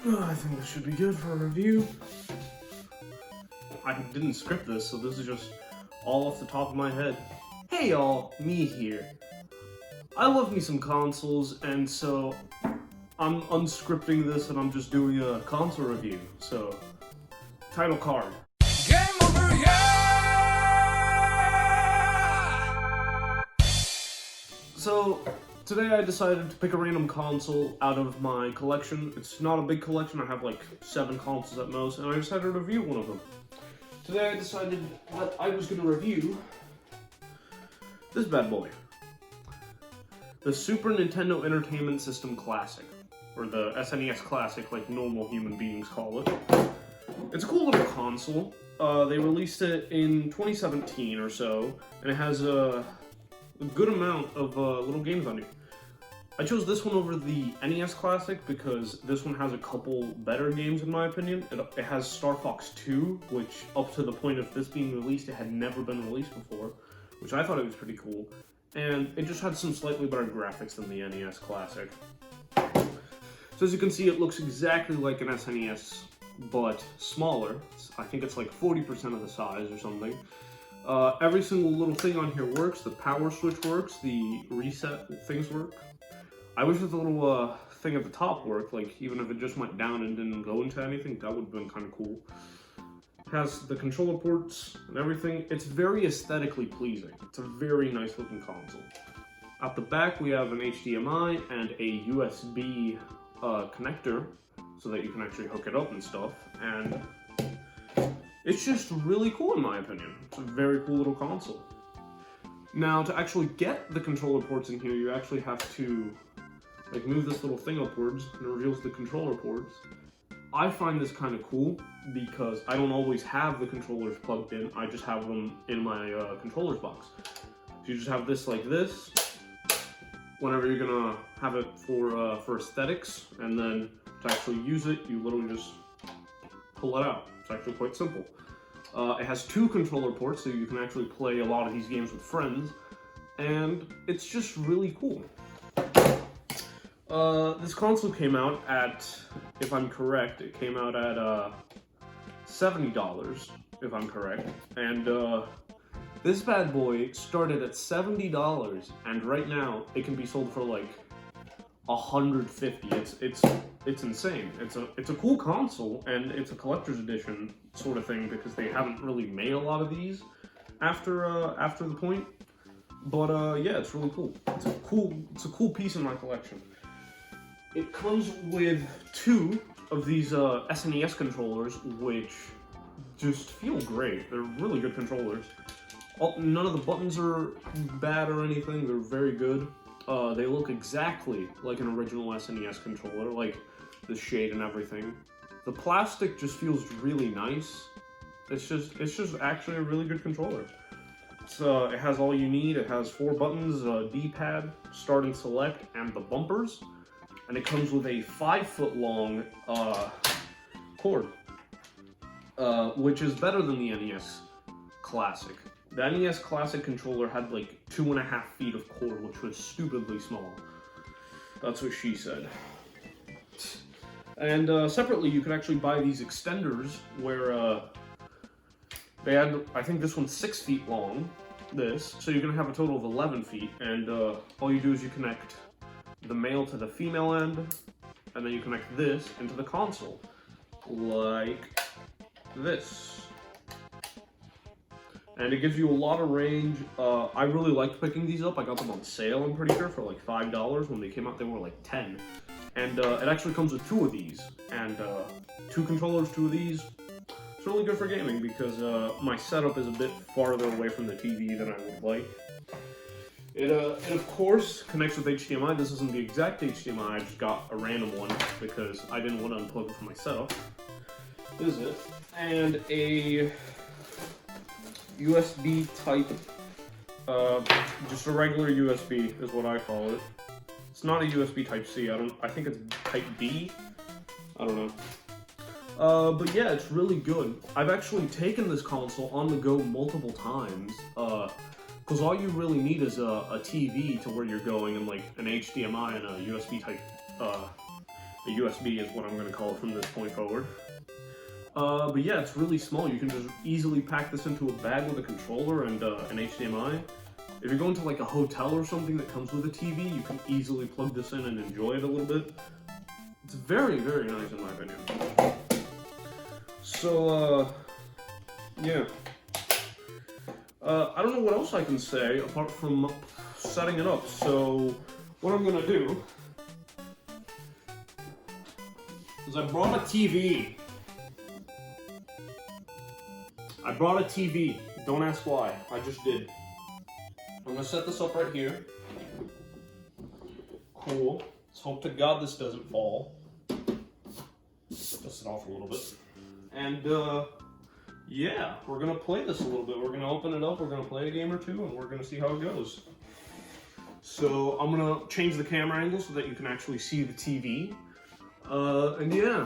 I think this should be good for a review. I didn't script this, so this is just all off the top of my head. Hey y'all, me here. I love me some consoles, and so I'm unscripting this and I'm just doing a console review. So, title card. Game over, yeah! So, today I decided to pick a random console out of my collection. It's not a big collection, I have like 7 consoles at most, and I decided to review one of them. Today I decided that I was going to review this bad boy. The Super Nintendo Entertainment System Classic, or the SNES Classic like normal human beings call it. It's a cool little console. They released it in 2017 or so, and it has a good amount of little games on it. I chose this one over the NES Classic because this one has a couple better games in my opinion. It has Star Fox 2, which up to the point of this being released, it had never been released before, which I thought it was pretty cool. And it just had some slightly better graphics than the NES Classic. So as you can see, it looks exactly like an SNES, but smaller. I think it's like 40% of the size or something. Every single little thing on here works. The power switch works, the reset things work. I wish the little thing at the top worked, like even if it just went down and didn't go into anything, that would have been kind of cool. It has the controller ports and everything. It's very aesthetically pleasing. It's a very nice looking console. At the back we have an HDMI and a USB connector so that you can actually hook it up and stuff, and it's just really cool in my opinion. It's a very cool little console. Now to actually get the controller ports in here, you actually have to like move this little thing upwards and it reveals the controller ports. I find this kind of cool because I don't always have the controllers plugged in. I just have them in my controllers box. So you just have this like this whenever you're gonna have it for aesthetics, and then to actually use it, you literally just pull it out. It's actually quite simple. It has 2 controller ports, so you can actually play a lot of these games with friends, and it's just really cool. This console came out at, if I'm correct, it came out at $70, if I'm correct, and this bad boy started at $70, and right now it can be sold for like $150. It's insane. It's a cool console, and it's a collector's edition sort of thing because they haven't really made a lot of these after the point. But yeah, it's really cool. It's a cool piece in my collection. It comes with 2 of these SNES controllers, which just feel great. They're really good controllers. None of the buttons are bad or anything. They're very good. They look exactly like an original SNES controller, like the shade and everything. The plastic just feels really nice. It's just actually a really good controller. It has all you need. It has 4 buttons, D-pad, start and select, and the bumpers. And it comes with a 5-foot long cord, which is better than the NES Classic. The NES Classic controller had like 2.5 feet of cord, which was stupidly small. That's what she said. And separately, you can actually buy these extenders where they had, I think this one's 6 feet long, so you're gonna have a total of 11 feet, and all you do is you connect the male to the female end, and then you connect this into the console, like this. And it gives you a lot of range. I really liked picking these up. I got them on sale, I'm pretty sure, for like $5. When they came out, they were like 10. And it actually comes with 2 of these, and 2 controllers, 2 of these. It's really good for gaming because my setup is a bit farther away from the TV than I would like. It of course connects with HDMI. This isn't the exact HDMI, I just got a random one because I didn't want to unplug it from my setup. This is it. And a USB type, just a regular USB is what I call it. It's not a USB type C, I think it's type B, I don't know. But yeah, it's really good. I've actually taken this console on the go multiple times, because all you really need is a TV to where you're going, and like an HDMI and a USB type A USB is what I'm going to call it from this point forward. But yeah, it's really small. You can just easily pack this into a bag with a controller and an HDMI. If you're going to like a hotel or something that comes with a TV, you can easily plug this in and enjoy it a little bit. It's very, very nice in my opinion. So, yeah. I don't know what else I can say apart from setting it up. So, what I'm gonna do is I brought a TV. Don't ask why. I just did. I'm gonna set this up right here. Cool. Let's hope to God this doesn't fall. Dust it off a little bit. And, yeah, we're gonna play this a little bit. We're gonna open it up, we're gonna play a game or two, and we're gonna see how it goes. So, I'm gonna change the camera angle so that you can actually see the TV. And yeah,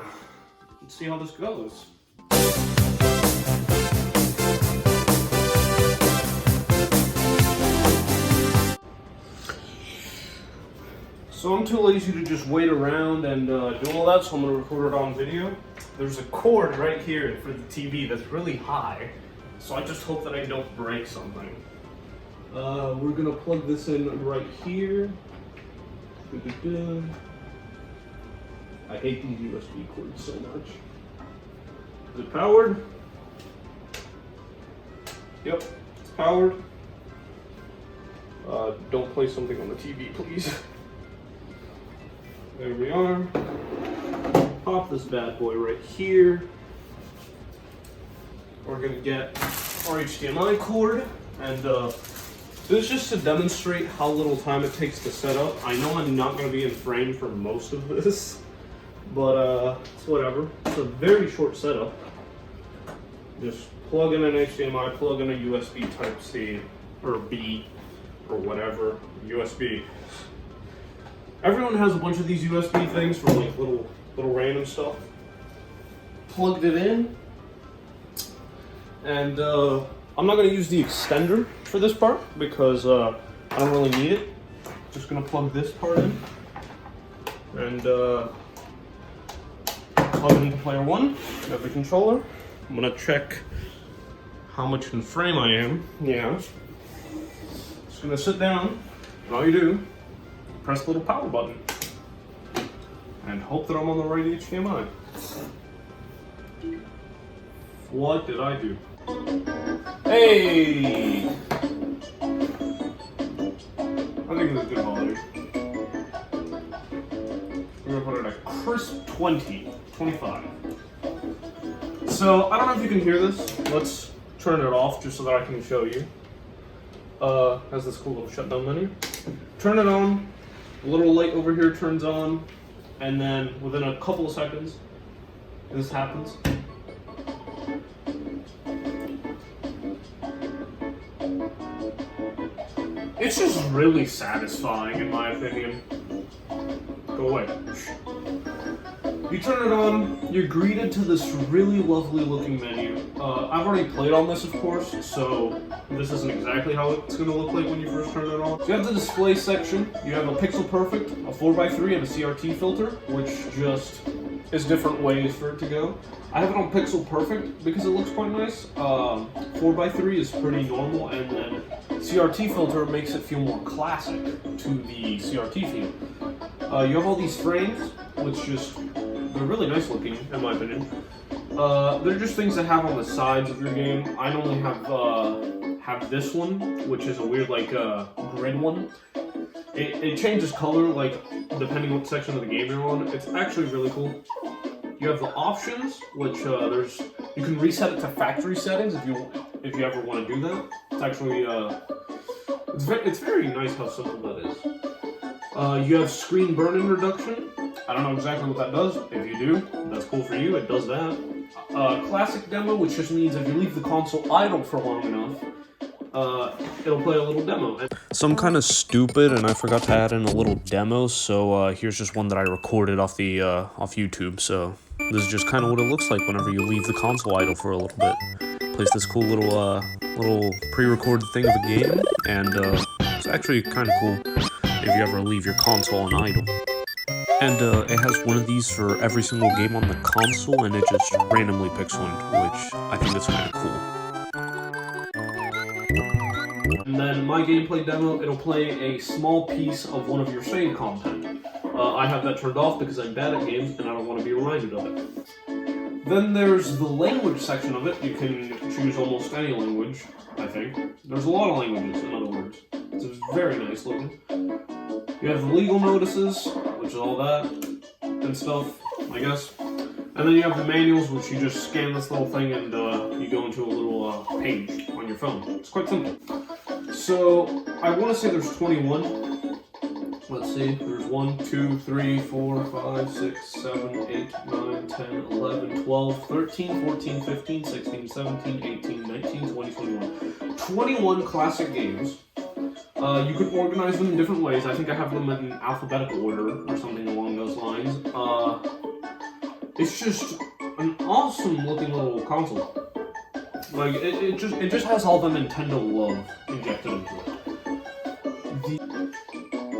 let's see how this goes. So I'm too lazy to just wait around and do all that, so I'm gonna record it on video. There's a cord right here for the TV that's really high, so I just hope that I don't break something. We're gonna plug this in right here. I hate these USB cords so much. Is it powered? Yep, it's powered. Don't play something on the TV, please. There we are. Pop this bad boy right here. We're gonna get our HDMI cord, and this is just to demonstrate how little time it takes to set up. I know I'm not gonna be in frame for most of this, but it's whatever. It's a very short setup. Just plug in an HDMI, plug in a USB Type-C, or B, or whatever, USB. Everyone has a bunch of these USB things for like little random stuff. Plugged it in, and I'm not going to use the extender for this part because I don't really need it. Just going to plug this part in and plug it into player one of the controller. I'm going to check how much in frame I am. Yeah. Just going to sit down, and all you do, press the little power button and hope that I'm on the right HDMI. What did I do? Hey! I think it's a good volume. We're gonna put it at crisp 25. So, I don't know if you can hear this. Let's turn it off just so that I can show you. Has this cool little shutdown menu. Turn it on. A little light over here turns on, and then within a couple of seconds, this happens. It's just really satisfying, in my opinion. Go away. You turn it on, you're greeted to this really lovely looking menu. I've already played on this, of course, so this isn't exactly how it's going to look like when you first turn it on. So you have the display section, you have a Pixel Perfect, a 4x3, and a CRT filter, which just is different ways for it to go. I have it on Pixel Perfect because it looks quite nice. 4x3 is pretty normal, and then CRT filter makes it feel more classic to the CRT feel. You have all these frames, which just, they're really nice looking, in my opinion. They're just things that have on the sides of your game. I normally have this one, which is a weird like grid one. It changes color like depending what section of the game you're on. It's actually really cool. You have the options, which you can reset it to factory settings if you ever want to do that. It's actually it's very nice how simple that is. You have screen burn-in reduction. I don't know exactly what that does. If you do, that's cool for you. It does that. Classic demo, which just means if you leave the console idle for long enough, it'll play a little demo. So I'm kind of stupid and I forgot to add in a little demo, so here's just one that I recorded off the off YouTube. So this is just kind of what it looks like whenever you leave the console idle for a little bit. Plays this cool little pre-recorded thing of a game, and it's actually kind of cool if you ever leave your console on idle. And it has one of these for every single game on the console, and it just randomly picks one, which I think is kind of cool. And then my gameplay demo, it'll play a small piece of one of your save content. I have that turned off because I'm bad at games and I don't want to be reminded of it. Then there's the language section of it. You can choose almost any language, I think. There's a lot of languages, in other words. It's very nice looking. You have the legal notices, which is all that and stuff, I guess. And then you have the manuals, which you just scan this little thing and you go into a little page on your phone. It's quite simple. So, I want to say there's 21. Let's see, there's 1, 2, 3, 4, 5, 6, 7, 8, 9, 10, 11, 12, 13, 14, 15, 16, 17, 18, 19, 20, 21. 21 classic games. You could organize them in different ways. I think I have them in alphabetical order or something along those lines. It's just an awesome looking little console. Like it just has all the Nintendo love injected into it.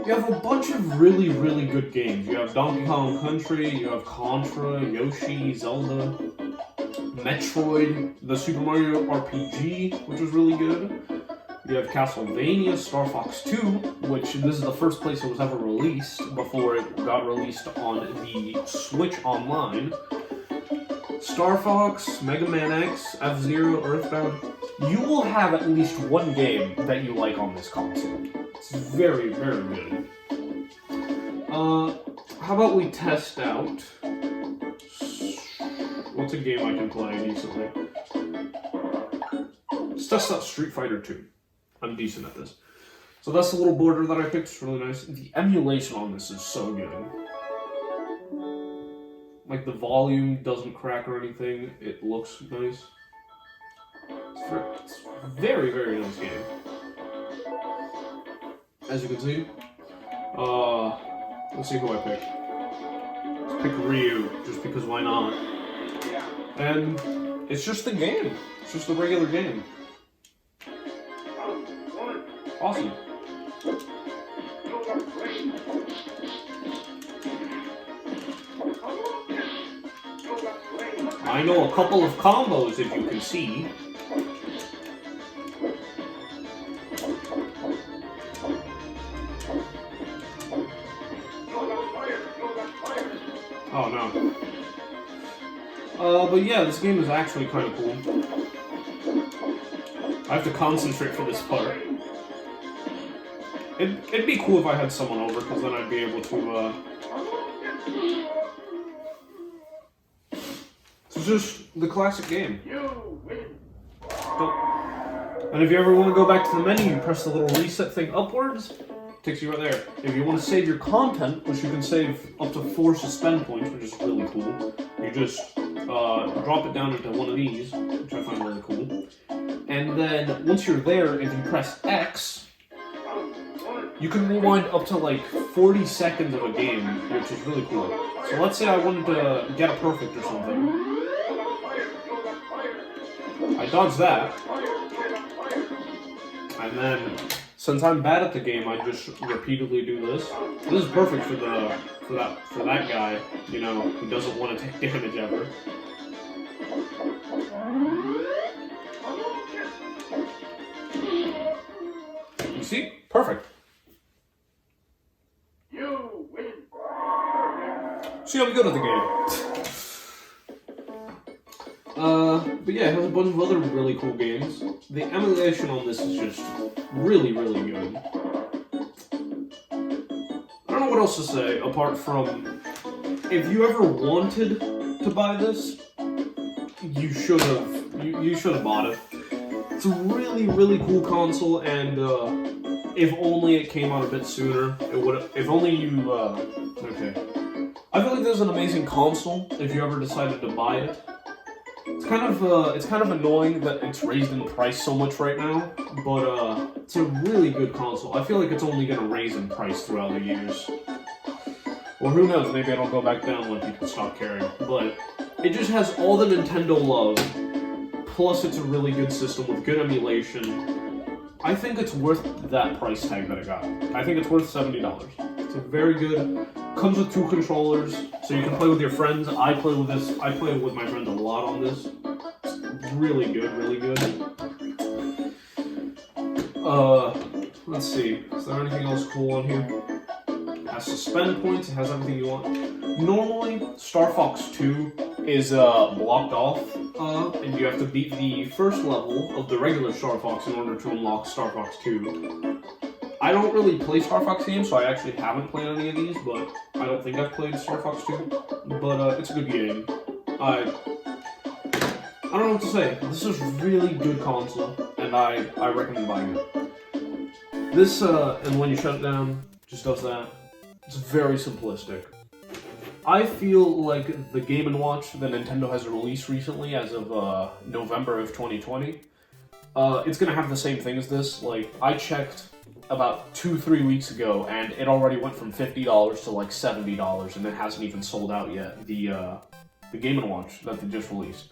You have a bunch of really, really good games. You have Donkey Kong Country, you have Contra, Yoshi, Zelda, Metroid, the Super Mario RPG, which was really good. You have Castlevania, Star Fox 2, which this is the first place it was ever released before it got released on the Switch Online. Star Fox, Mega Man X, F-Zero, Earthbound. You will have at least one game that you like on this console. It's very, very good. How about we test out... What's a game I can play decently? Let's test out Street Fighter 2. I'm decent at this. So that's the little border that I picked. It's really nice. The emulation on this is so good. Like the volume doesn't crack or anything. It looks nice. It's a very, very nice game. As you can see. Let's see who I pick. Let's pick Ryu, just because why not? And it's just the game. It's just a regular game. Awesome. I know a couple of combos, if you can see. Oh no. But yeah, this game is actually kind of cool. I have to concentrate for this part. It'd be cool if I had someone over, because then I'd be able to, It's just the classic game. Oh. And if you ever want to go back to the menu, you press the little reset thing upwards. Takes you right there. If you want to save your content, which you can save up to 4 suspend points, which is really cool, you just drop it down into one of these, which I find really cool. And then once you're there, if you press X, you can rewind up to like 40 seconds of a game, which is really cool. So let's say I wanted to get a perfect or something. I dodge that. And then, since I'm bad at the game, I just repeatedly do this. This is perfect for that guy, you know, who doesn't want to take damage ever. You see? Perfect. See how we go to the game. But yeah, it has a bunch of other really cool games. The emulation on this is just really, really good. I don't know what else to say apart from, if you ever wanted to buy this, you should have bought it. It's a really, really cool console, and if only it came out a bit sooner, it would. If only you. Okay. I feel like this is an amazing console if you ever decided to buy it. It's kind of annoying that it's raised in price so much right now, but it's a really good console. I feel like it's only going to raise in price throughout the years. Or who knows, maybe it'll go back down when people stop caring. But it just has all the Nintendo love, plus it's a really good system with good emulation. I think it's worth that price tag that it got. I think it's worth $70. It's very good. Comes with 2 controllers, so you can play with your friends. I play with this. I play with my friends a lot on this. It's really good, really good. Let's see. Is there anything else cool on here? It has suspend points. It has everything you want. Normally, Star Fox 2 is blocked off, and you have to beat the first level of the regular Star Fox in order to unlock Star Fox 2. I don't really play Star Fox games, so I actually haven't played any of these, but I don't think I've played Star Fox 2. But it's a good game. I don't know what to say. This is a really good console, and I recommend buying it. This, and when you shut it down, just does that. It's very simplistic. I feel like the Game & Watch that Nintendo has released recently, as of November of 2020, it's gonna have the same thing as this. Like, I checked about 2-3 weeks ago, and it already went from $50 to like $70, and it hasn't even sold out yet. The Game & Watch that they just released.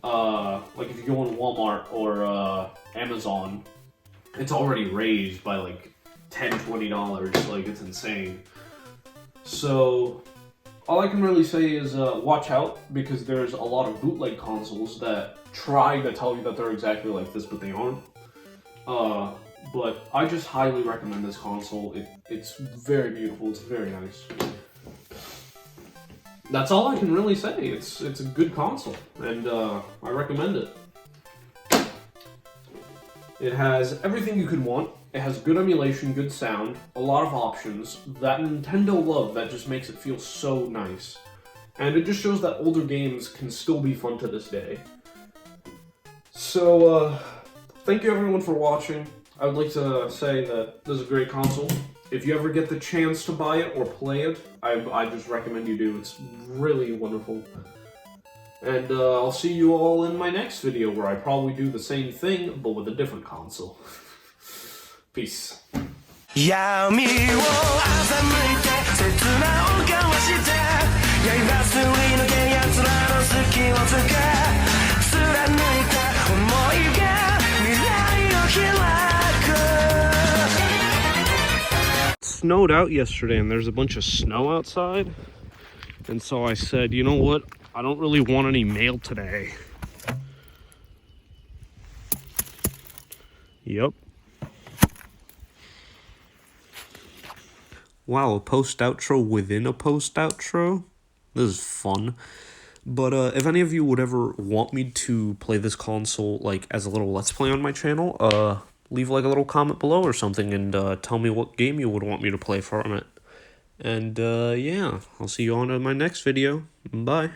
Like if you go on Walmart or Amazon, it's already raised by like $10-$20. Like, it's insane. So all I can really say is watch out, because there's a lot of bootleg consoles that try to tell you that they're exactly like this, but they aren't. But I just highly recommend this console. It's very beautiful. It's very nice. That's all I can really say. It's a good console, and I recommend it. It has everything you could want. It has good emulation, good sound, a lot of options, that Nintendo love that just makes it feel so nice. And it just shows that older games can still be fun to this day. So, thank you everyone for watching. I would like to say that this is a great console. If you ever get the chance to buy it or play it, I just recommend you do. It's really wonderful. And I'll see you all in my next video, where I probably do the same thing, but with a different console. Peace. 闇を欺いて切な音交わして刃すり抜け奴らの隙をつけ貫いた想いが未来を開く Snowed out yesterday, and there's a bunch of snow outside, and so I said, you know what, I don't really want any mail today. Yep. Wow, a post outro within a post outro? This is fun. But if any of you would ever want me to play this console like as a little let's play on my channel, leave like a little comment below or something, and tell me what game you would want me to play from it. And yeah, I'll see you on in my next video. Bye.